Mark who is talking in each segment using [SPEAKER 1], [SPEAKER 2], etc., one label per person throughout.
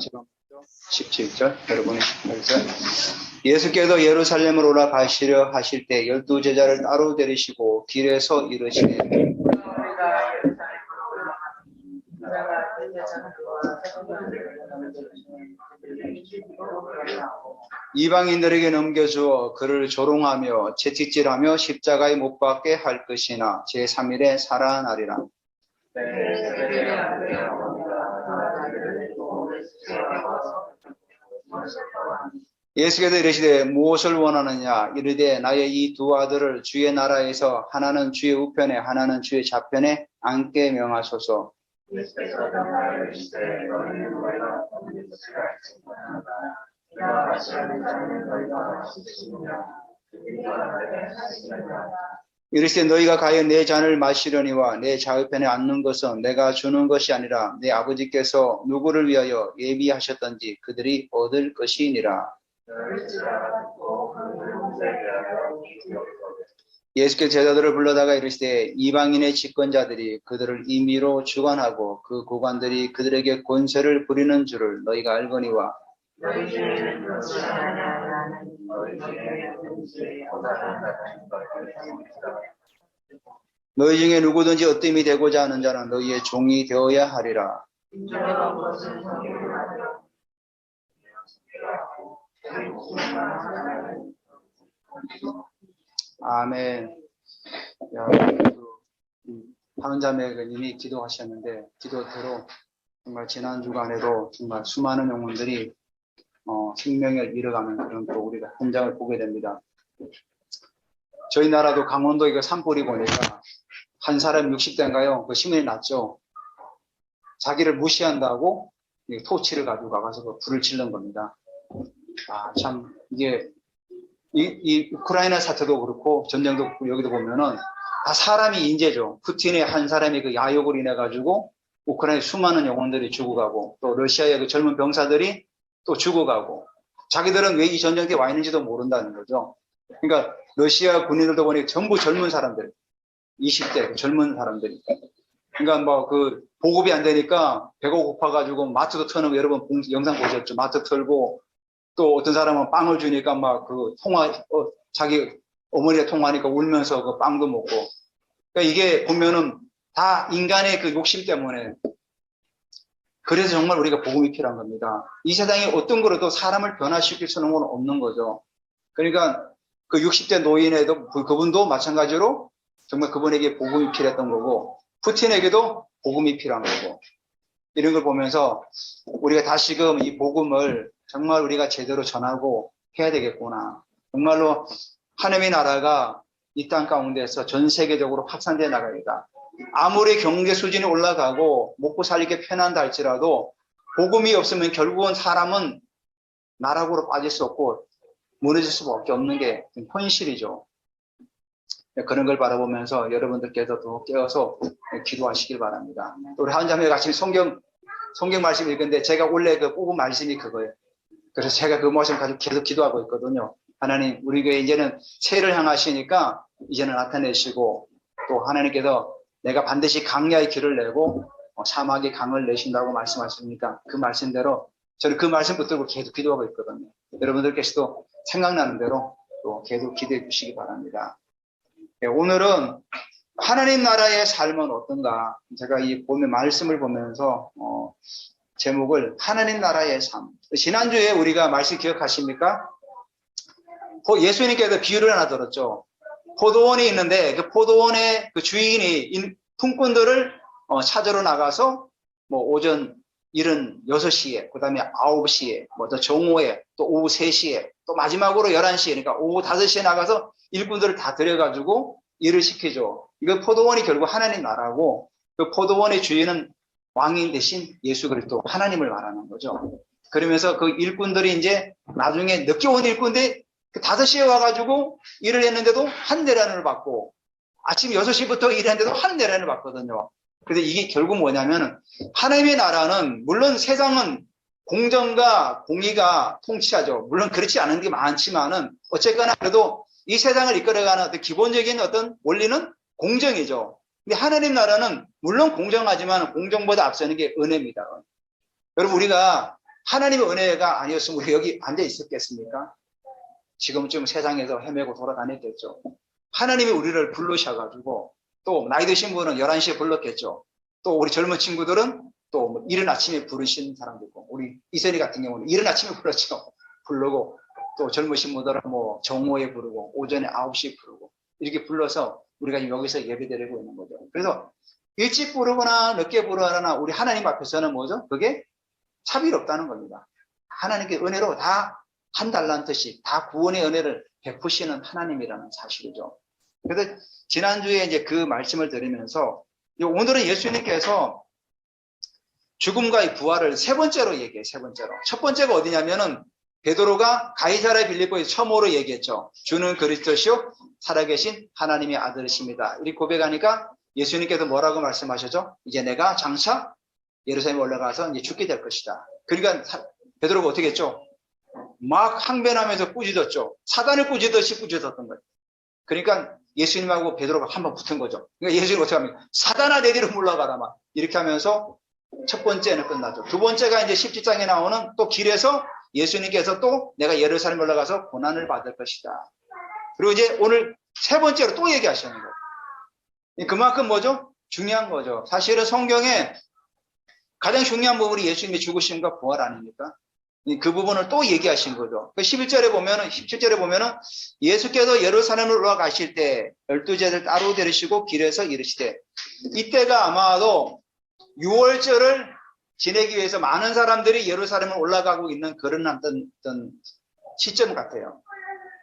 [SPEAKER 1] 제가 17절 여러분이 여기서 예수께서 예루살렘으로 올라가시려 하실 때 12제자를 따로 데리시고 길에서 이르시되 이방인들에게 넘겨주어 그를 조롱하며 채찍질하며 십자가에 못 박게 할 것이나 제3일에 살아나리라. 예수께서 이르시되 무엇을 원하느냐 이르되 나의 이 두 아들을 주의 나라에서 하나는 주의 우편에 하나는 주의 좌편에 앉게 명하소서. 이르시되 너희가 가여 내 잔을 마시려니와 내 좌우편에 앉는 것은 내가 주는 것이 아니라 내 아버지께서 누구를 위하여 예비하셨던지 그들이 얻을 것이니라. 예수께서 제자들을 불러다가 이르시되 이방인의 집권자들이 그들을 임의로 주관하고 그 고관들이 그들에게 권세를 부리는 줄을 너희가 알거니와 너희 중에 누구든지 어뜸이 되고자 하는 자는 너희의 종이 되어야 하리라. 아멘. 하은 자매님이 기도하셨는데 기도대로 정말 지난 주간에도 정말 수많은 영혼들이 생명을 잃어가는 그런 또 우리가 현장을 보게 됩니다. 저희 나라도 강원도 이거 산불이 보니까 한 사람 60대인가요? 그 신문이 났죠. 자기를 무시한다고 토치를 가지고 가서 그 불을 질른 겁니다. 아, 참 이게 이 우크라이나 사태도 그렇고 전쟁도 여기도 보면은 다 사람이 인재죠. 푸틴의 한 사람이 그 야욕을 인해 가지고 우크라이나 수많은 영혼들이 죽어가고 또 러시아의 그 젊은 병사들이 또 죽어가고 자기들은 왜 이 전쟁터에 와 있는지도 모른다는 거죠. 그러니까 러시아 군인들도 보니 전부 젊은 사람들, 20대 젊은 사람들이. 그러니까 뭐 그 보급이 안 되니까 배가 고파가지고 마트도 터는 거 여러분 영상 보셨죠? 마트 털고 또 어떤 사람은 빵을 주니까 막 그 자기 어머니가 통화하니까 울면서 그 빵도 먹고. 그러니까 이게 보면은 다 인간의 그 욕심 때문에. 그래서 정말 우리가 복음이 필요한 겁니다. 이 세상에 어떤 거라도 사람을 변화시킬 수는 건 없는 거죠. 그러니까 그 60대 노인에도 그분도 마찬가지로 정말 그분에게 복음이 필요했던 거고 푸틴에게도 복음이 필요한 거고 이런 걸 보면서 우리가 다시금 이 복음을 정말 우리가 제대로 전하고 해야 되겠구나. 정말로 하나님의 나라가 이 땅 가운데서 전 세계적으로 확산되어 나가겠다. 아무리 경제 수준이 올라가고 먹고 살기 편한다 할지라도 복음이 없으면 결국은 사람은 나락으로 빠질 수 없고 무너질 수밖에 없는 게 현실이죠. 그런 걸 바라보면서 여러분들께서도 깨어서 기도하시길 바랍니다. 우리 한 자매 같이 성경 말씀 읽는데 제가 원래 그 뽑은 말씀이 그거예요. 그래서 제가 그 말씀 가지고 계속 기도하고 있거든요. 하나님, 우리 교회 이제는 새해를 향하시니까 이제는 나타내시고 또 하나님께서 내가 반드시 강야의 길을 내고 사막의 강을 내신다고 말씀하십니까? 그 말씀대로 저는 그 말씀 붙들고 계속 기도하고 있거든요. 여러분들께서도 생각나는 대로 또 계속 기도해 주시기 바랍니다. 네, 오늘은 하나님 나라의 삶은 어떤가? 제가 이 보면 말씀을 보면서 제목을 하나님 나라의 삶. 지난주에 우리가 말씀 기억하십니까? 예수님께서 비유를 하나 들었죠. 포도원이 있는데 그 포도원의 그 주인이 품꾼들을 찾으러 나가서 뭐 오전 일은 6시에, 그 다음에 9시에, 뭐 또 정오에, 또 오후 3시에, 또 마지막으로 11시에, 그러니까 오후 5시에 나가서 일꾼들을 다 들여가지고 일을 시키죠. 이거 포도원이 결국 하나님 나라고 그 포도원의 주인은 왕인 대신 예수 그리스도 하나님을 말하는 거죠. 그러면서 그 일꾼들이 이제 나중에 늦게 온 일꾼들이 그 5시에 와가지고 일을 했는데도 한 대란을 받고 아침 6시부터 일했는데도 한 대란을 받거든요. 그래서 이게 결국 뭐냐면 하나님의 나라는 물론 세상은 공정과 공의가 통치하죠. 물론 그렇지 않은 게 많지만은 어쨌거나 그래도 이 세상을 이끌어가는 어떤 기본적인 어떤 원리는 공정이죠. 근데 하나님 나라는 물론 공정하지만 공정보다 앞서는 게 은혜입니다. 여러분 우리가 하나님의 은혜가 아니었으면 우리 여기 앉아 있었겠습니까? 지금쯤 세상에서 헤매고 돌아다녔겠죠. 하나님이 우리를 부르셔가지고 또 나이 드신 분은 11시에 불렀겠죠. 또 우리 젊은 친구들은 또 이른 아침에 부르신 사람도 있고, 우리 이선희 같은 경우는 이른 아침에 불렀죠. 부르고 또 젊으신 분들은 뭐 정오에 부르고 오전에 9시에 부르고 이렇게 불러서 우리가 여기서 예배드리고 있는 거죠. 그래서 일찍 부르거나 늦게 부르거나 우리 하나님 앞에서는 뭐죠? 그게 차별 없다는 겁니다. 하나님께 은혜로 다 한 달란트씩 다 구원의 은혜를 베푸시는 하나님이라는 사실이죠. 그래서 지난주에 이제 그 말씀을 드리면서 오늘은 예수님께서 죽음과의 부활을 세 번째로 얘기해요. 세 번째로. 첫 번째가 어디냐면은 베드로가 가이사랴 빌립보에서 처음으로 얘기했죠. 주는 그리스도시요 살아계신 하나님의 아들이십니다. 이렇게 고백하니까 예수님께서 뭐라고 말씀하셨죠? 이제 내가 장차 예루살렘에 올라가서 이제 죽게 될 것이다. 그러니까 베드로가 어떻게 했죠? 막 항변하면서 꾸짖었죠. 사단을 꾸짖듯이 꾸짖었던 거예요. 그러니까 예수님하고 베드로가 한번 붙은 거죠. 그러니까 예수님 어떻게 합니까? 사단아 내 뒤로 물러가라 막 이렇게 하면서 첫 번째는 끝나죠. 두 번째가 이제 17장에 나오는 또 길에서 예수님께서 또 내가 예루살렘에 올라가서 고난을 받을 것이다. 그리고 이제 오늘 세 번째로 또 얘기하시는 거예요. 그만큼 뭐죠? 중요한 거죠. 사실은 성경에 가장 중요한 부분이 예수님의 죽으심과 부활 아닙니까? 그 부분을 또 얘기하신 거죠. 11절에 보면은, 17절에 보면은 예수께서 예루살렘으로 올라가실 때 12제자를 따로 데리시고 길에서 이르시되, 이때가 아마도 6월절을 지내기 위해서 많은 사람들이 예루살렘을 올라가고 있는 그런 어떤 시점 같아요.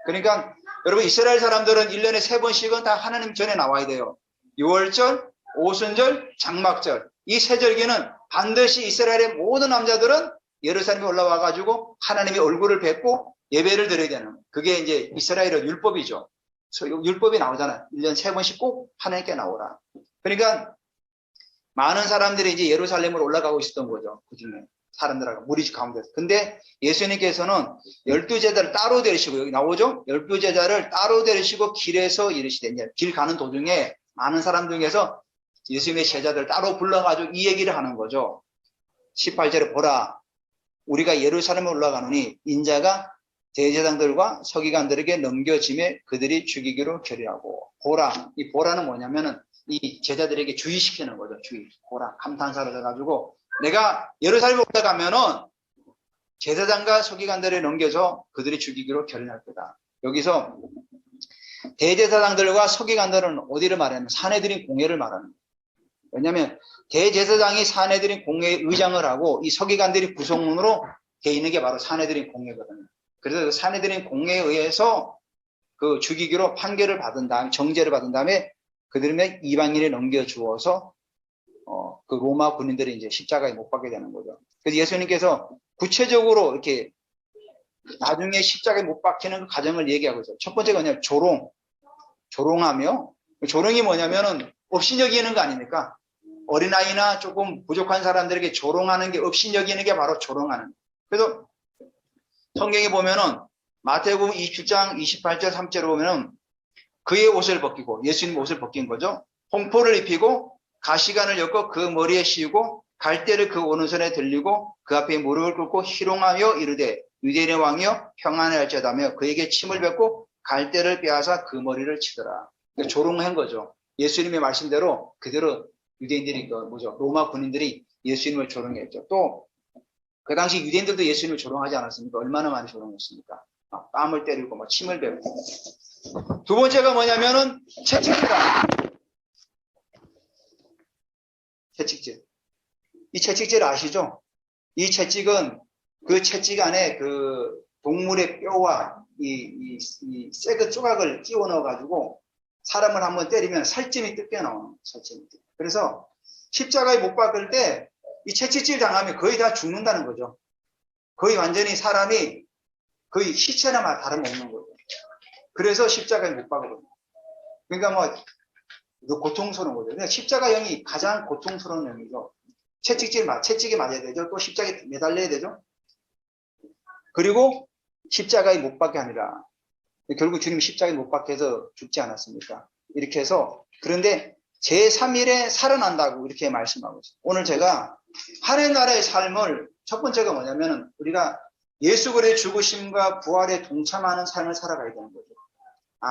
[SPEAKER 1] 그러니까 여러분 이스라엘 사람들은 1년에 3번씩은 다 하나님 전에 나와야 돼요. 6월절, 오순절, 장막절. 이 세 절기는 반드시 이스라엘의 모든 남자들은 예루살렘에 올라와 가지고 하나님의 얼굴을 뵙고 예배를 드려야 되는, 그게 이제 이스라엘의 율법이죠. 율법이 나오잖아요. 1년 3번씩 꼭 하나님께 나오라. 그러니까 많은 사람들이 이제 예루살렘으로 올라가고 있었던 거죠. 그 중에 사람들하고 무리 가운데서. 근데 예수님께서는 12제자를 따로 데리시고, 여기 나오죠? 12제자를 따로 데리시고 길에서 이르시되, 길 가는 도중에 많은 사람 중에서 예수님의 제자들 따로 불러가지고 이 얘기를 하는 거죠. 18절에 보라, 우리가 예루살렘에 올라가노니 인자가 대제사장들과 서기관들에게 넘겨짐에 그들이 죽이기로 결의하고. 보라, 이 보라는 뭐냐면은 이 제자들에게 주의시키는 거죠. 주의. 보라, 감탄사를 해가지고 내가 예루살렘에 올라가면은 제사장과 서기관들에 넘겨서 그들이 죽이기로 결의할 거다. 여기서 대제사장들과 서기관들은 어디를 말하냐면 사내들인 공회를 말하는 거예요. 왜냐하면 대제사장이 사내들인 공회의 의장을 하고 이 서기관들이 구성문으로 돼 있는 게 바로 사내들인 공회거든요. 그래서 그 사내들인 공회에 의해서 그 죽이기로 판결을 받은 다음에, 정죄를 받은 다음에 그들의 이방인에 넘겨주어서 그 로마 군인들이 이제 십자가에 못 박게 되는 거죠. 그래서 예수님께서 구체적으로 이렇게 나중에 십자가에 못 박히는 그 과정을 얘기하고 있어요. 첫 번째가 뭐냐면 조롱하며, 조롱이 뭐냐면은 업신여기는 거 아닙니까? 어린아이나 조금 부족한 사람들에게 조롱하는 게, 업신여기는 게 바로 조롱하는 거예요. 그래서 성경에 보면은 마태복음 27장 28절 3절에 보면은 그의 옷을 벗기고, 예수님 옷을 벗긴 거죠. 홍포를 입히고 가시관을 엮어 그 머리에 씌우고 갈대를 그 오른손에 들리고 그 앞에 무릎을 꿇고 희롱하여 이르되 유대인의 왕이여 평안을 할지어다며 그에게 침을 뱉고 갈대를 빼앗아 그 머리를 치더라. 그러니까 조롱한 거죠. 예수님의 말씀대로 그대로 유대인들이 로마 군인들이 예수님을 조롱했죠. 또 그 당시 유대인들도 예수님을 조롱하지 않았습니까? 얼마나 많이 조롱했습니까? 막 뺨을 때리고 막 침을 뱉고. 두 번째가 뭐냐면은 채찍질이다. 채찍질. 이 채찍질 아시죠? 이 채찍은 그 채찍 안에 그 동물의 뼈와 이 쇠그 조각을 끼워 넣어가지고 사람을 한번 때리면 살찜이 뜯겨 나오는 거예요. 살찜이. 그래서 십자가에 못 박을 때 이 채찍질 당하면 거의 다 죽는다는 거죠. 거의 완전히 사람이 거의 시체나 다름없는 거죠. 그래서 십자가에 못 박거든요. 그러니까 뭐 고통스러운 거죠. 그러니까 십자가형이 가장 고통스러운 형이죠. 채찍에 맞아야 되죠. 또 십자가에 매달려야 되죠. 그리고 십자가에 못 박게 하니라. 결국 주님이 십자가에 못 박게 해서 죽지 않았습니까? 이렇게 해서, 그런데 제3일에 살아난다고 이렇게 말씀하고 있어요. 오늘 제가 하나님 나라의 삶을 첫 번째가 뭐냐면은 우리가 예수 그리스도의 죽으심과 부활에 동참하는 삶을 살아가야 되는 거죠.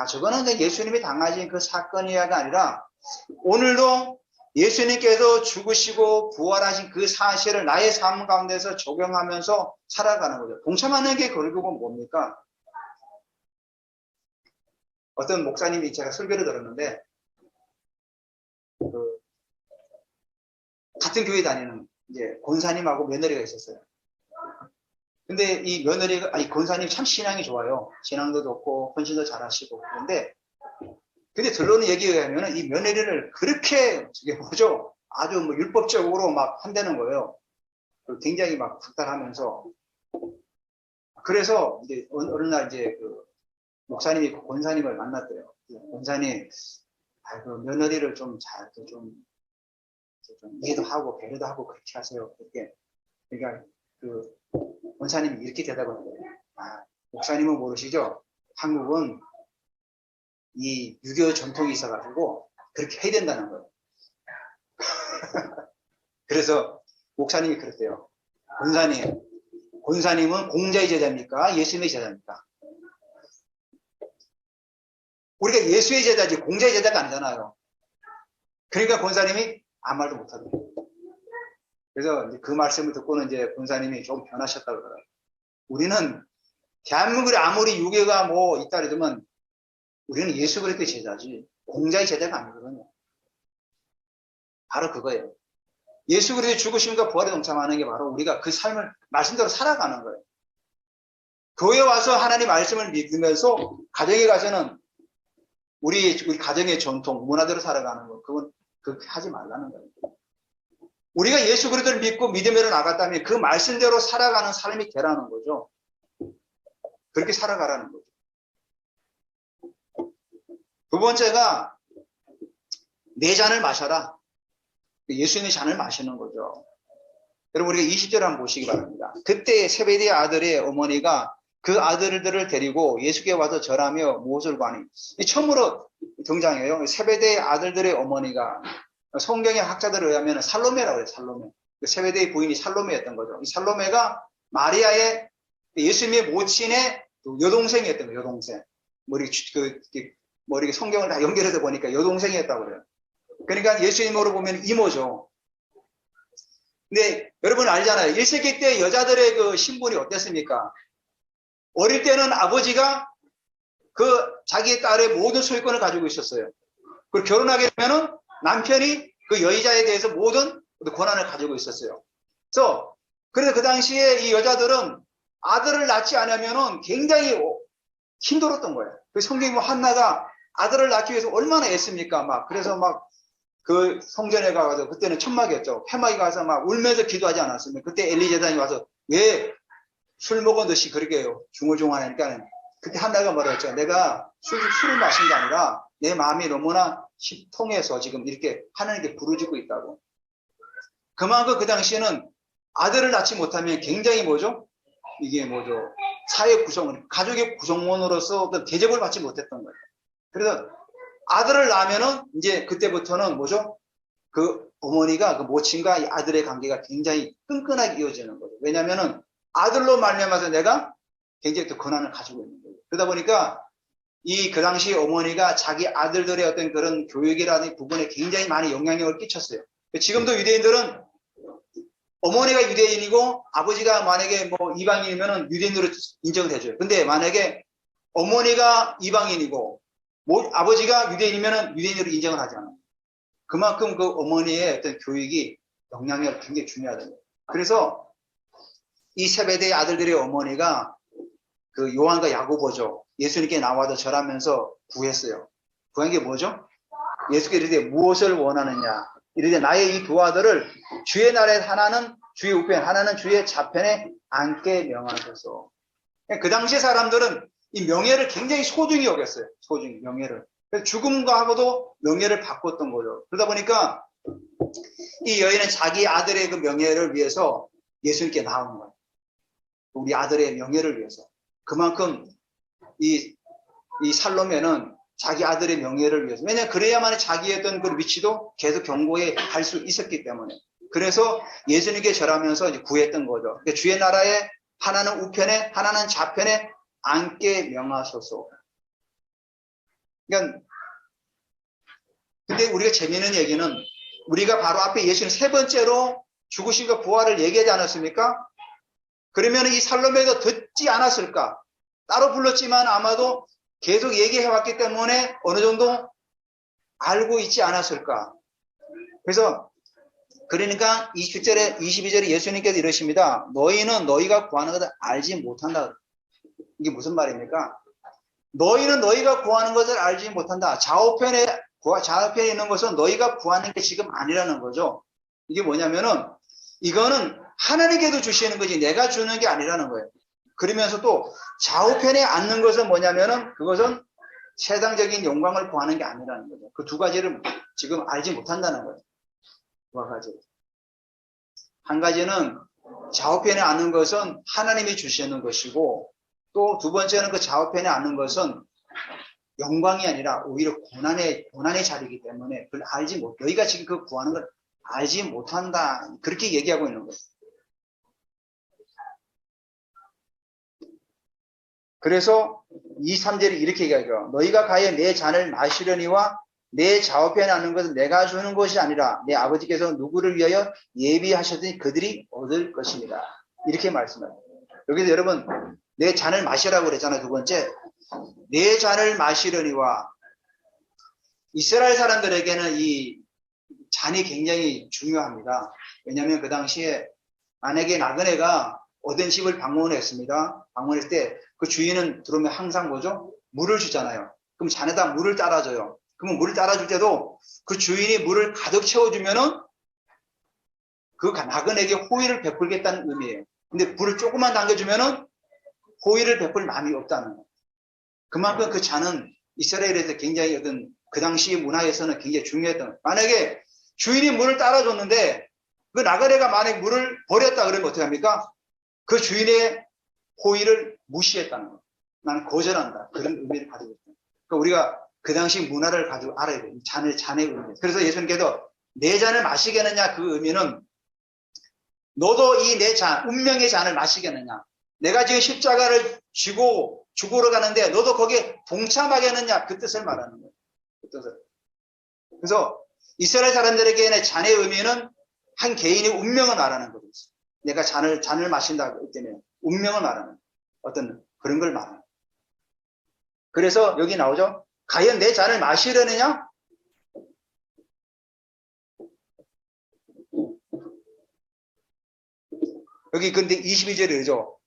[SPEAKER 1] 저거는 예수님이 당하신 그 사건이야가 아니라 오늘도 예수님께서 죽으시고 부활하신 그 사실을 나의 삶 가운데서 적용하면서 살아가는 거죠. 동참하는 게 결국은 뭡니까? 어떤 목사님이 제가 설교를 들었는데 같은 교회 다니는 이제 권사님하고 며느리가 있었어요. 근데 이 며느리가 권사님 참 신앙이 좋아요. 신앙도 좋고 헌신도 잘하시고 근데 들러오는 얘기에 의하면 이 며느리를 그렇게 아주 뭐 율법적으로 막 한다는 거예요. 굉장히 막 박탈하면서. 그래서 이제 어느 날 이제 그 목사님이 권사님을 만났대요. 권사님, 그 며느리를 좀 이해도 하고 배려도 하고 그렇게 하세요. 그러니까 그 권사님이 이렇게 대답을 해요. 목사님은 모르시죠? 한국은 이 유교 전통이 있어가지고 그렇게 해야 된다는 거예요. 그래서 목사님이 그랬대요. 권사님은 공자의 제자입니까? 예수님의 제자입니까? 우리가 예수의 제자지 공자의 제자가 아니잖아요. 그러니까 권사님이 아무 말도 못하더라고요. 그래서 그 말씀을 듣고는 이제 권사님이 좀 변하셨다고 그러더라고요. 우리는 대한민국에 아무리 유교가 뭐 있다 그러지만 우리는 예수 그리스도의 제자지 공자의 제자가 아니거든요. 바로 그거예요. 예수 그리스도의 죽으심과 부활에 동참하는 게 바로 우리가 그 삶을 말씀대로 살아가는 거예요. 교회에 와서 하나님 말씀을 믿으면서 가정에 가서는 우리 가정의 전통, 문화대로 살아가는 거, 그건 그렇게 하지 말라는 거예요. 우리가 예수 그리스도를 믿고 믿음으로 나갔다면 그 말씀대로 살아가는 삶이 되라는 거죠. 그렇게 살아가라는 거죠. 두 번째가 내 잔을 마셔라. 예수님의 잔을 마시는 거죠. 여러분 우리가 20절 한번 보시기 바랍니다. 그때 세베대의 아들의 어머니가 그 아들들을 데리고 예수께 와서 절하며 무엇을 구하니 처음으로 등장해요. 세베대의 아들들의 어머니가 성경의 학자들에 의하면 살로메라고 해요. 살로메. 세베대의 부인이 살로메였던 거죠. 이 살로메가 마리아의 예수님의 모친의 여동생이었던 거예요. 여동생. 이렇게 성경을 다 연결해서 보니까 여동생이었다고 그래요. 그러니까 예수님으로 보면 이모죠. 근데 여러분 알잖아요. 1세기 때 여자들의 그 신분이 어땠습니까? 어릴 때는 아버지가 그 자기의 딸의 모든 소유권을 가지고 있었어요. 그리고 결혼하게 되면은 남편이 그 여의자에 대해서 모든 권한을 가지고 있었어요. 그래서 그 당시에 이 여자들은 아들을 낳지 않으면은 굉장히 힘들었던 거예요. 그 성경이 뭐 한나가 아들을 낳기 위해서 얼마나 애씁니까? 그래서 그 성전에 가서 그때는 천막이었죠. 폐막에 가서 울면서 기도하지 않았습니까? 그때 엘리제단이 와서 왜 술 먹은 듯이 그렇게 중얼중얼하니까 그때 한나가 뭐라 했죠? 내가 술을 마신 게 아니라 내 마음이 너무나 통해서 지금 이렇게 하나님께 부르짖고 있다고. 그만큼 그 당시에는 아들을 낳지 못하면 굉장히 사회 구성, 가족의 구성원으로서 어떤 대접을 받지 못했던 거예요. 그래서 아들을 낳으면은 이제 그때부터는 그 어머니가 그 모친과 이 아들의 관계가 굉장히 끈끈하게 이어지는 거죠. 왜냐면은 아들로 말미암아서 내가 굉장히 또 권한을 가지고 있는 거예요. 그러다 보니까 그 당시 어머니가 자기 아들들의 어떤 그런 교육이라는 부분에 굉장히 많이 영향력을 끼쳤어요. 지금도 유대인들은 어머니가 유대인이고 아버지가 만약에 이방인이면은 유대인으로 인정을 해줘요. 근데 만약에 어머니가 이방인이고 아버지가 유대인이면은 유대인으로 인정을 하지 않아요. 그만큼 그 어머니의 어떤 교육이 영향력이 굉장히 중요하다는 거예요. 그래서 이 세베대의 아들들의 어머니가 그 요한과 야고보죠. 예수님께 나와서 절하면서 구했어요. 구한 게 뭐죠? 예수께서 이르되 무엇을 원하느냐? 이르되 나의 이 두 아들을 주의 나라에 하나는 주의 우편, 하나는 주의 좌편에 앉게 명하소서. 그 당시 사람들은 이 명예를 굉장히 소중히 여겼어요. 소중히 명예를. 그래서 죽음과 하고도 명예를 바꿨던 거죠. 그러다 보니까 이 여인은 자기 아들의 그 명예를 위해서 예수님께 나온 거예요. 우리 아들의 명예를 위해서. 그만큼 이 살로메는 자기 아들의 명예를 위해서. 왜냐하면 그래야만 자기의 어떤 그 위치도 계속 경고에 갈 수 있었기 때문에. 그래서 예수님께 절하면서 이제 구했던 거죠. 그러니까 주의 나라에 하나는 우편에 하나는 좌편에 앉게 명하소서. 그러니까 근데 우리가 재미있는 얘기는 우리가 바로 앞에 예수님 세 번째로 죽으신과 부활을 얘기하지 않았습니까? 그러면 이 살로메도 듣지 않았을까? 따로 불렀지만 아마도 계속 얘기해왔기 때문에 어느 정도 알고 있지 않았을까? 그래서 그러니까 27절에 22절에 예수님께서 이러십니다. 너희는 너희가 구하는 것을 알지 못한다. 이게 무슨 말입니까? 너희는 너희가 구하는 것을 알지 못한다. 좌우편에 있는 것은 너희가 구하는 게 지금 아니라는 거죠. 이게 뭐냐면은 이거는 하나님께도 주시는 거지 내가 주는 게 아니라는 거예요. 그러면서 또 좌우편에 앉는 것은 뭐냐면은 그것은 세상적인 영광을 구하는 게 아니라는 거죠. 그 두 가지를 지금 알지 못한다는 거예요. 두 가지. 한 가지는 좌우편에 앉는 것은 하나님이 주시는 것이고 또 두 번째는 그 좌우편에 앉는 것은 영광이 아니라 오히려 고난의 자리이기 때문에 그걸 알지 못, 너희가 지금 그 구하는 걸 알지 못한다. 그렇게 얘기하고 있는 거예요. 그래서 2, 3절이 이렇게 얘기하죠. 너희가 가에 내 잔을 마시려니와 내 좌우편에 앉는 것은 내가 주는 것이 아니라 내 아버지께서 누구를 위하여 예비하셨더니 그들이 얻을 것입니다. 이렇게 말씀합니다. 여기서 여러분 내 잔을 마시라고 그랬잖아요. 두 번째. 내 잔을 마시려니와 이스라엘 사람들에게는 이 잔이 굉장히 중요합니다. 왜냐하면 그 당시에 만약에 나그네가 어떤 집을 방문했습니다. 방문했을 때 그 주인은 들어오면 항상 뭐죠? 물을 주잖아요. 그럼 잔에다 물을 따라줘요. 그러면 물을 따라줄 때도 그 주인이 물을 가득 채워주면은 그 나그네에게 호의를 베풀겠다는 의미예요. 근데 물을 조금만 당겨주면은 호의를 베풀 마음이 없다는 거예요. 그만큼 그 잔은 이스라엘에서 굉장히 어떤 그 당시 문화에서는 굉장히 중요했던 거예요. 만약에 주인이 물을 따라줬는데 그 나그네가 만약에 물을 버렸다 그러면 어떻게 합니까? 그 주인의 호의를 무시했다는 거예요. 나는 거절한다. 그런 의미를 가지고 있어요. 그러니까 우리가 그 당시 문화를 가지고 알아야 돼요. 잔의 의미. 그래서 예수님께서 내 잔을 마시겠느냐 그 의미는 너도 이 내 잔, 운명의 잔을 마시겠느냐. 내가 지금 십자가를 쥐고 죽으러 가는데 너도 거기에 동참하겠느냐 그 뜻을 말하는 거예요. 그 뜻을. 그래서 이스라엘 사람들에게는 잔의 의미는 한 개인의 운명을 말하는 거죠. 내가 잔을 마신다고 때문에 운명을 말하는 어떤 그런 걸 말하는. 그래서 여기 나오죠. 과연 내 잔을 마시려느냐? 여기 근데 22절에 그러죠.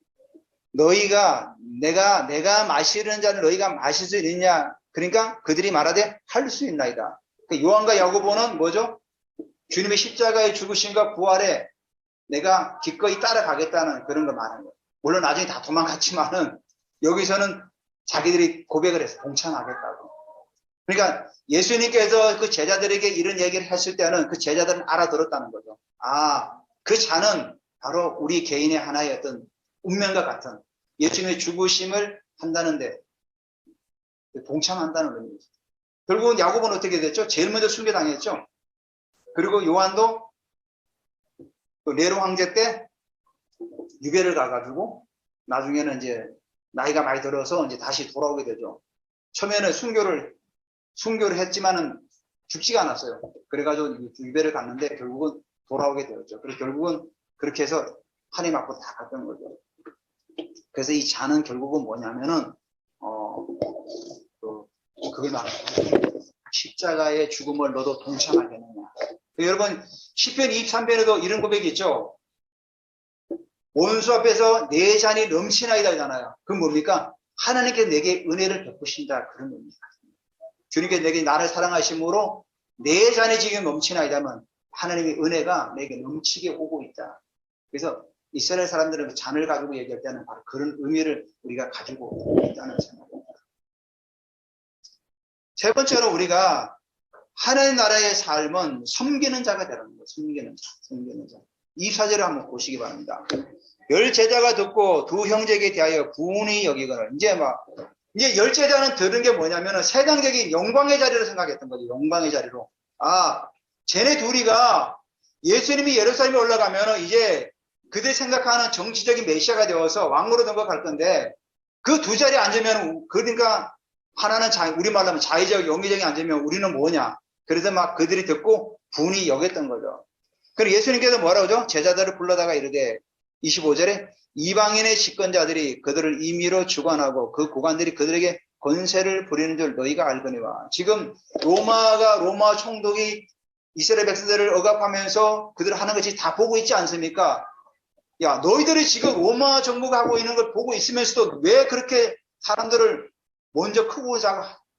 [SPEAKER 1] 너희가 내가 마시려는 잔을 너희가 마실 수 있느냐? 그러니까 그들이 말하되 할 수 있나이다. 그러니까 요한과 야고보는 뭐죠? 주님의 십자가의 죽으심과 부활에 내가 기꺼이 따라가겠다는 그런 걸 말하는 거예요. 물론 나중에 다 도망갔지만은 여기서는 자기들이 고백을 해서 동참하겠다고. 그러니까 예수님께서 그 제자들에게 이런 얘기를 했을 때는 그 제자들은 알아들었다는 거죠. 아, 그 잔은 바로 우리 개인의 하나의 어떤 운명과 같은 예수님의 죽으심을 한다는데 동참한다는 의미죠. 결국은 야고보는 어떻게 됐죠? 제일 먼저 순교당했죠. 그리고 요한도 네로 황제 때 유배를 가가지고 나중에는 이제 나이가 많이 들어서 이제 다시 돌아오게 되죠. 처음에는 순교를 했지만은 죽지가 않았어요. 그래가지고 유배를 갔는데 결국은 돌아오게 되었죠. 그래서 결국은 그렇게 해서 한이 맞고 다 갔던 거죠. 그래서 이 잔은 결국은 뭐냐면은 그걸 말하는 십자가의 죽음을 너도 동참하겠느냐. 여러분 시편 23편에도 이런 고백이 있죠. 원수 앞에서 내 잔이 넘치나이다 잖아요. 그건 뭡니까? 하나님께 내게 은혜를 베푸신다 그런 의미입니다. 주님께 내게 나를 사랑하심으로 내 잔이 지금 넘치나이다면 하나님의 은혜가 내게 넘치게 오고 있다. 그래서 이스라엘 사람들은 그 잔을 가지고 얘기할 때는 바로 그런 의미를 우리가 가지고 있다는 생각입니다. 세 번째로 우리가 하나님 나라의 삶은 섬기는 자가 되는 거예요. 섬기는 자. 24절을 한번 보시기 바랍니다. 열 제자가 듣고 두 형제에게 대하여 부운히 여기거늘. 이제 열 제자는 들은 게 뭐냐면은 세상적인 영광의 자리로 생각했던 거죠. 영광의 자리로. 아, 쟤네 둘이가 예수님이 예루살렘에 올라가면 이제 그들이 생각하는 정치적인 메시아가 되어서 왕으로 등극할 건데 그 두 자리에 앉으면 그러니까 하나는 우리말로 하면 자의적, 용의적인 앉으면 우리는 뭐냐. 그래서 막 그들이 듣고 분이 여겼던 거죠. 그리고 예수님께서 뭐라고 하죠? 제자들을 불러다가 이르되 25절에 이방인의 집권자들이 그들을 임의로 주관하고 그 고관들이 그들에게 권세를 부리는 줄 너희가 알거니와. 지금 로마 총독이 이스라엘 백성들을 억압하면서 그들 하는 것이 다 보고 있지 않습니까? 야, 너희들이 지금 로마 정부가 하고 있는 걸 보고 있으면서도 왜 그렇게 사람들을 먼저 크고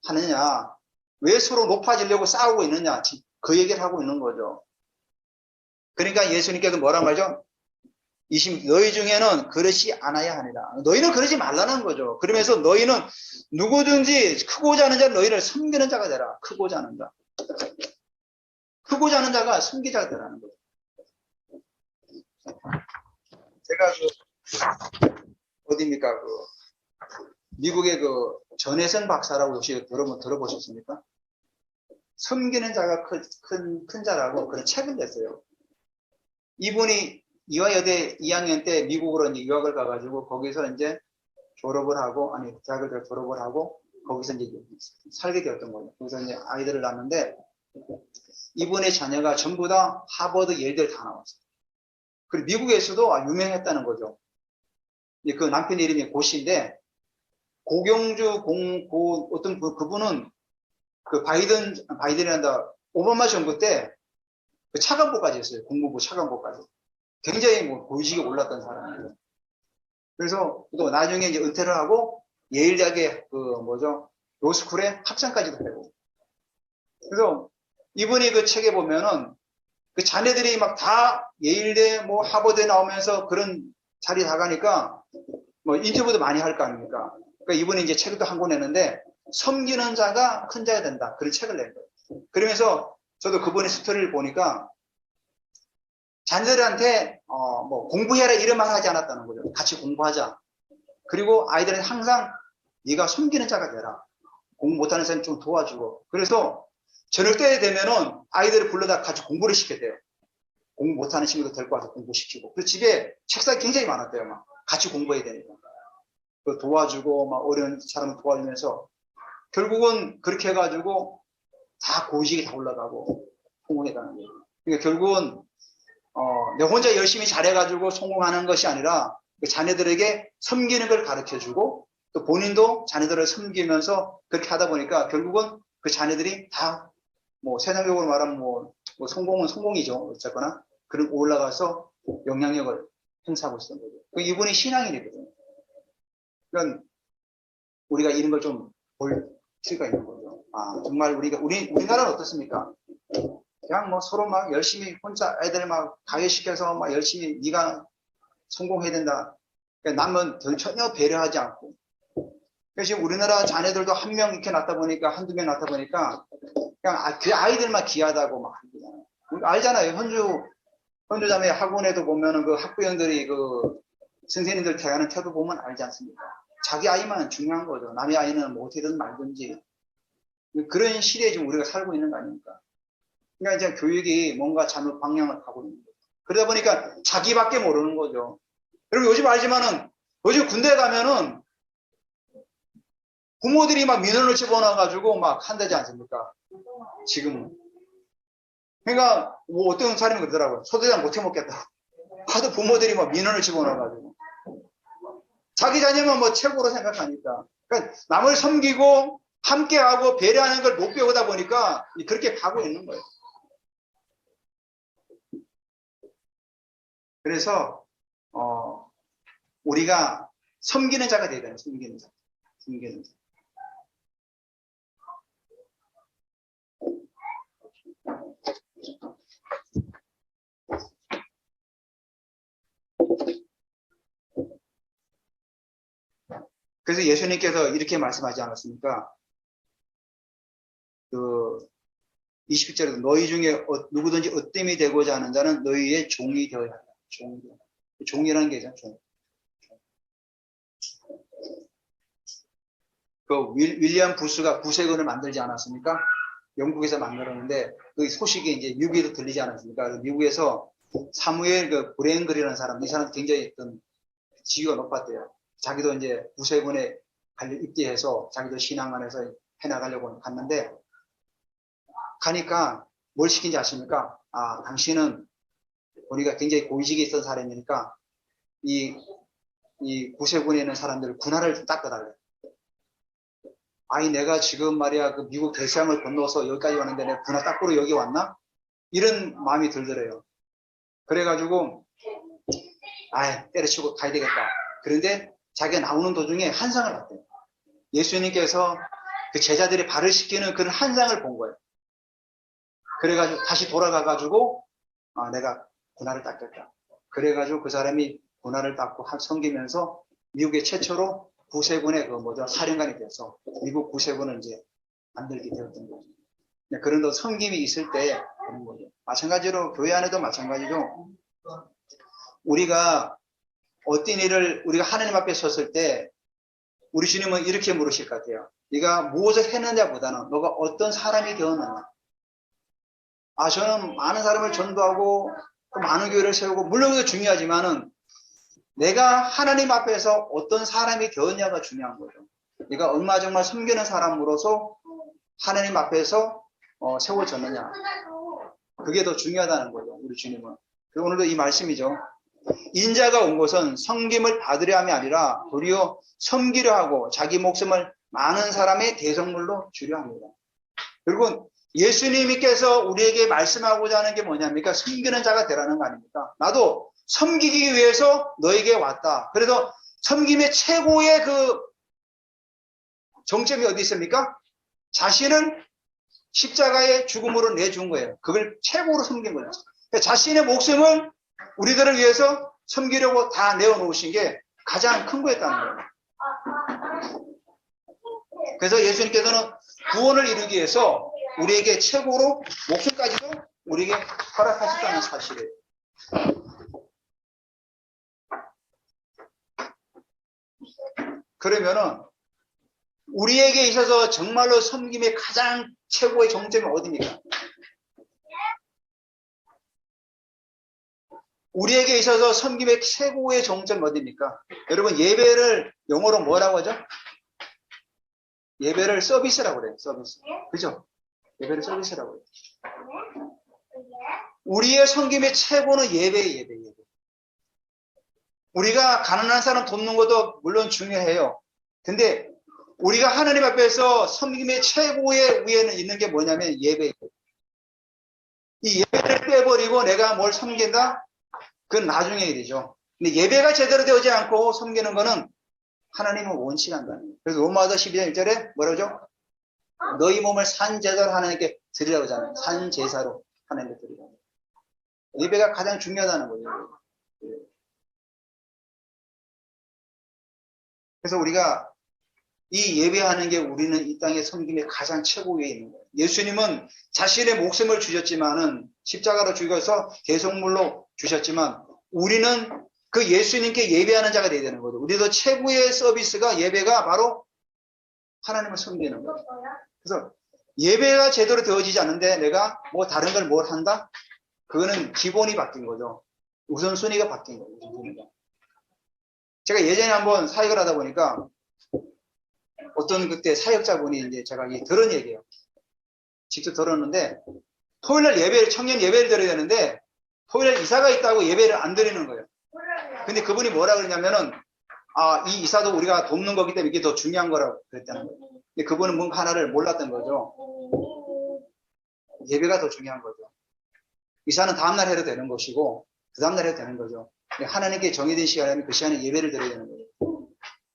[SPEAKER 1] 하느냐? 왜 서로 높아지려고 싸우고 있느냐? 그 얘기를 하고 있는 거죠. 그러니까 예수님께서 뭐란 말이죠? 너희 중에는 그러지 않아야 하니라. 너희는 그러지 말라는 거죠. 그러면서 너희는 누구든지 크고자 하는 자는 너희를 섬기는 자가 되라. 크고자 하는 자. 크고자 하는 자가 섬기자가 되라는 거죠. 제가 어디입니까? 미국의 전혜선 박사라고 혹시 여러분 들어보셨습니까? 섬기는 자가 큰 자라고 그런 책을 냈어요. 이분이 이화여대 2학년 때 미국으로 이제 유학을 가가지고 거기서 이제 대학을 졸업을 하고 거기서 이제 살게 되었던 거예요. 거기서 이제 아이들을 낳는데 이분의 자녀가 전부 다 하버드, 예일대를 다 나왔어요. 그리고 미국에서도 유명했다는 거죠. 그 남편 이름이 고씨인데 고경주 어떤 그분은 그 바이든이란다 오바마 정부 때 그 차관보까지 했어요. 국무부 차관보까지. 굉장히 고위직에 올랐던 사람이에요. 그래서 또 나중에 이제 은퇴를 하고 예일 대학의 로스쿨에 학장까지도 되고. 그래서 이분이 그 책에 보면은 그 자녀들이 막 다 예일대 하버드에 나오면서 그런 자리 다 가니까 인터뷰도 많이 할 거 아닙니까? 그러니까 이분이 이제 책도 한 권 냈는데 섬기는 자가 큰 자가 된다. 그런 책을 낸 거예요. 그러면서 저도 그분의 스토리를 보니까 자녀들한테 공부해라 이런 말 하지 않았다는 거죠. 같이 공부하자. 그리고 아이들은 항상 네가 섬기는 자가 되라. 공부 못하는 사람 좀 도와주고. 그래서 저녁 때 되면은 아이들을 불러다 같이 공부를 시켰대요. 공부 못하는 친구들 데리고 와서 공부시키고. 그 집에 책상이 굉장히 많았대요. 막 같이 공부해야 되니까. 도와주고 막 어려운 사람을 도와주면서 결국은 그렇게 해가지고 다 고직이 다 올라가고 성공했다는 거예요. 그러니까 결국은 내가 혼자 열심히 잘해가지고 성공하는 것이 아니라 그 자녀들에게 섬기는 걸 가르쳐주고 또 본인도 자녀들을 섬기면서 그렇게 하다 보니까 결국은 그 자녀들이 다 세상적으로 말하면 성공은 성공이죠. 어쨌거나 그런 올라가서 영향력을 행사하고 있었던 거죠. 이분이 신앙인이거든요. 그러니까 우리가 이런 걸 좀 볼 필요가 있는 거죠. 정말 우리나라는 어떻습니까? 그냥 서로 막 열심히 혼자 애들 막 가해시켜서 막 열심히 네가 성공해야 된다. 그러니까 남은 전혀 배려하지 않고. 그래서 지금 우리나라 자녀들도 한 명 이렇게 낳다 보니까 한두 명 낳다 보니까 그냥 그 아이들만 귀하다고 막 하잖아요. 알잖아요. 현주 자매 학원에도 보면은 그 학부형들이 그 선생님들 대하는 태도 보면 알지 않습니까? 자기 아이만 중요한 거죠. 남의 아이는 어떻게든 말든지. 그런 시대에 지금 우리가 살고 있는 거 아닙니까? 그러니까 이제 교육이 뭔가 잘못 방향을 가고 있는 거죠. 그러다 보니까 자기밖에 모르는 거죠. 여러분 요즘 알지만은 요즘 군대 가면은 부모들이 막 민원을 집어넣어가지고 막 한다지 않습니까? 지금은. 그러니까 어떤 사람이 그러더라고요. 소대장 못 해먹겠다고. 하도 부모들이 막 민원을 집어넣어가지고. 자기 자녀만 최고로 생각하니까. 그러니까 남을 섬기고 함께하고 배려하는 걸 못 배우다 보니까 그렇게 가고 있는 거예요. 그래서 우리가 섬기는 자가 되어야 돼요. 섬기는 자. 그래서 예수님께서 이렇게 말씀하지 않았습니까? 21절에도 너희 중에 누구든지 으뜸이 되고자 하는 자는 너희의 종이 되어야 한다. 종이라는 게 있잖아요. 윌리엄 부스가 구세군을 만들지 않았습니까? 영국에서 만들었는데 그 소식이 이제 미국에도 들리지 않았습니까? 미국에서 사무엘 그 브레인글이라는 사람, 이 사람 굉장히 어떤 지위가 높았대요. 자기도 이제 구세군에 입대해서 자기도 신앙 안에서 해나가려고 갔는데 가니까 뭘 시킨지 아십니까? 아, 당신은 우리가 굉장히 고위직에 있던 사람이니까 이 구세군에 있는 사람들 군화를 좀 닦아달래. 아니 내가 지금 말이야 그 미국 대서양을 건너서 여기까지 왔는데 내가 군화 닦으러 여기 왔나? 이런 마음이 들더래요. 그래가지고 때려치고 가야 되겠다. 그런데 자기가 나오는 도중에 환상을 봤대요. 예수님께서 그 제자들이 발을 씻기는 그런 환상을 본 거예요. 그래가지고 다시 돌아가가지고 내가 군화를 닦겠다. 그래가지고 그 사람이 군화를 닦고 섬기면서 미국의 최초로 구세군의 사령관이 돼서 미국 구세군을 이제 만들게 되었던 거죠. 그런 섬김이 있을 때 그런 거죠. 마찬가지로 교회 안에도 마찬가지로 우리가 어떤 일을 우리가 하나님 앞에 섰을 때 우리 주님은 이렇게 물으실 것 같아요. 네가 무엇을 했느냐보다는 너가 어떤 사람이 되었느냐. 저는 많은 사람을 전도하고 많은 교회를 세우고 물론 그게 중요하지만은 내가 하나님 앞에서 어떤 사람이 되었냐가 중요한 거죠. 네가 얼마 정말 섬기는 사람으로서 하나님 앞에서 세워졌느냐. 그게 더 중요하다는 거죠. 우리 주님은. 그리고 오늘도 이 말씀이죠. 인자가 온 것은 섬김을 받으려 함이 아니라 도리어 섬기려 하고 자기 목숨을 많은 사람의 대성물로 주려 합니다. 그리고 예수님께서 우리에게 말씀하고자 하는 게 뭐냐니까 섬기는 자가 되라는 거 아닙니까? 나도 섬기기 위해서 너에게 왔다. 그래서 섬김의 최고의 그 정점이 어디 있습니까? 자신을 십자가의 죽음으로 내준 거예요. 그걸 최고로 섬긴 거죠. 자신의 목숨을 우리들을 위해서 섬기려고 다 내어놓으신 게 가장 큰 거였다는 거예요. 그래서 예수님께서는 구원을 이루기 위해서 우리에게 최고로 목숨까지도 우리에게 허락하셨다는 사실이에요. 그러면은 우리에게 있어서 정말로 섬김의 가장 최고의 정점이 어디입니까? 우리에게 있어서 섬김의 최고의 정점이 어디입니까? 여러분 예배를 영어로 뭐라고 하죠? 예배를 서비스라고 그래요. 서비스. 그죠? 예배를 서비스라고 해요. 우리의 섬김의 최고는 예배예요. 예배. 우리가 가난한 사람 돕는 것도 물론 중요해요. 근데 우리가 하나님 앞에서 섬김의 최고의 위에는 있는 게 뭐냐면 예배예요. 이 예배를 빼버리고 내가 뭘 섬긴다? 그건 나중에 일이죠. 근데 예배가 제대로 되지 않고 섬기는 거는 하나님은 원치 않다는 거예요. 그래서 로마서 12장 1절에 뭐라죠? 너희 몸을 산제사로 하나님께 드리라고 하잖아요. 산제사로 하나님께 드리라고. 예배가 가장 중요하다는 거죠. 그래서 우리가 이 예배하는 게 우리는 이 땅의 섬김의 가장 최고 위에 있는 거예요. 예수님은 자신의 목숨을 주셨지만은 십자가로 죽여서 대속물로 주셨지만 우리는 그 예수님께 예배하는 자가 되어야 되는 거죠. 우리도 최고의 서비스가 예배가 바로 하나님을 섬기는 거예요. 그래서 예배가 제대로 되어지지 않는데 내가 뭐 다른 걸 뭘 한다? 그거는 기본이 바뀐 거죠. 우선순위가 바뀐 거죠. 제가 예전에 한번 사역을 하다 보니까 어떤 그때 사역자분이 이제 제가 들은 얘기예요. 직접 들었는데 토요일날 예배를 청년 예배를 드려야 되는데 토요일날 이사가 있다고 예배를 안 드리는 거예요. 근데 그분이 뭐라 그러냐면은 이 이사도 우리가 돕는 거기 때문에 이게 더 중요한 거라고 그랬다는 거예요. 근데 그분은 뭔가 하나를 몰랐던 거죠. 예배가 더 중요한 거죠. 이사는 다음날 해도 되는 것이고 그 다음날 해도 되는 거죠. 하나님께 정해진 시간에 그 시간에 예배를 드려야 되는 거예요.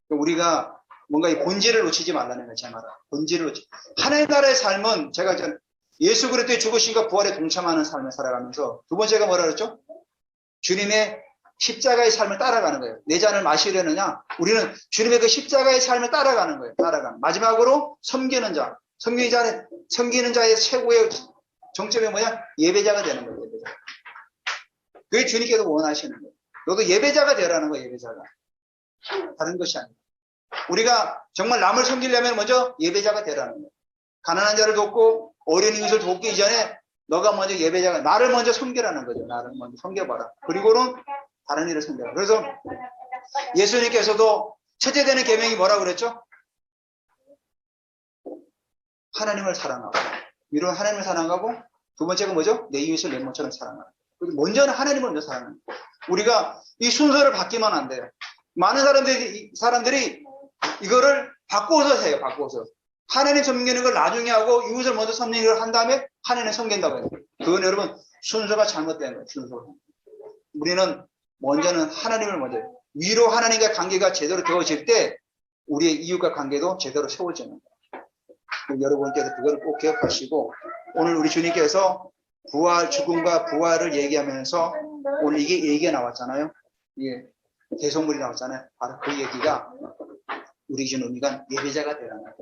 [SPEAKER 1] 우리가 뭔가 이 본질을 놓치지 말라는 거예요. 제 말은. 본질을 놓치지. 하나님 나라의 삶은 제가 예수 그리스도의 죽으심과 부활에 동참하는 삶을 살아가면서 두 번째가 뭐라 그랬죠? 주님의 십자가의 삶을 따라가는 거예요. 내 잔을 마시려느냐? 우리는 주님의 그 십자가의 삶을 따라가는 거예요. 따라가는. 마지막으로 섬기는 자. 섬기는 자의 최고의 정점이 뭐냐? 예배자가 되는 거예요. 예배자. 그게 주님께서 원하시는 거예요. 너도 예배자가 되라는 거예요. 예배자가. 다른 것이 아니에요. 우리가 정말 남을 섬기려면 먼저 예배자가 되라는 거예요. 가난한 자를 돕고 어린 이웃을 돕기 이전에 너가 먼저 예배자가 나를 먼저 섬기라는 거죠. 나를 먼저 섬겨봐라. 그리고는 다른 일을 섬겨라. 그래서 예수님께서도 첫째 되는 계명이 뭐라고 그랬죠? 하나님을 사랑하고 이런 하나님을 사랑하고 두 번째가 뭐죠? 내 이웃을 내 몸처럼 사랑하라. 먼저는 하나님을 먼저 사랑하는 거예요. 우리가 이 순서를 바뀌면 안 돼요. 많은 사람들이 이거를 바꿔서 해요. 바꿔서. 하나님 섬기는 걸 나중에 하고 이웃을 먼저 섬기는 걸 한 다음에 하나님 섬긴다고 해요. 그건 여러분 순서가 잘못된 거예요. 순서가. 우리는 먼저는 하나님을 먼저 위로 하나님과 관계가 제대로 되어질 때 우리의 이웃과 관계도 제대로 세워지는 거예요. 여러분께서 그걸 꼭 기억하시고 오늘 우리 주님께서 부활, 죽음과 부활을 얘기하면서 오늘 이게 얘기가 나왔잖아요. 이게 대성물이 나왔잖아요. 바로 그 얘기가 우리 주님이 예배자가 되라는 거예요.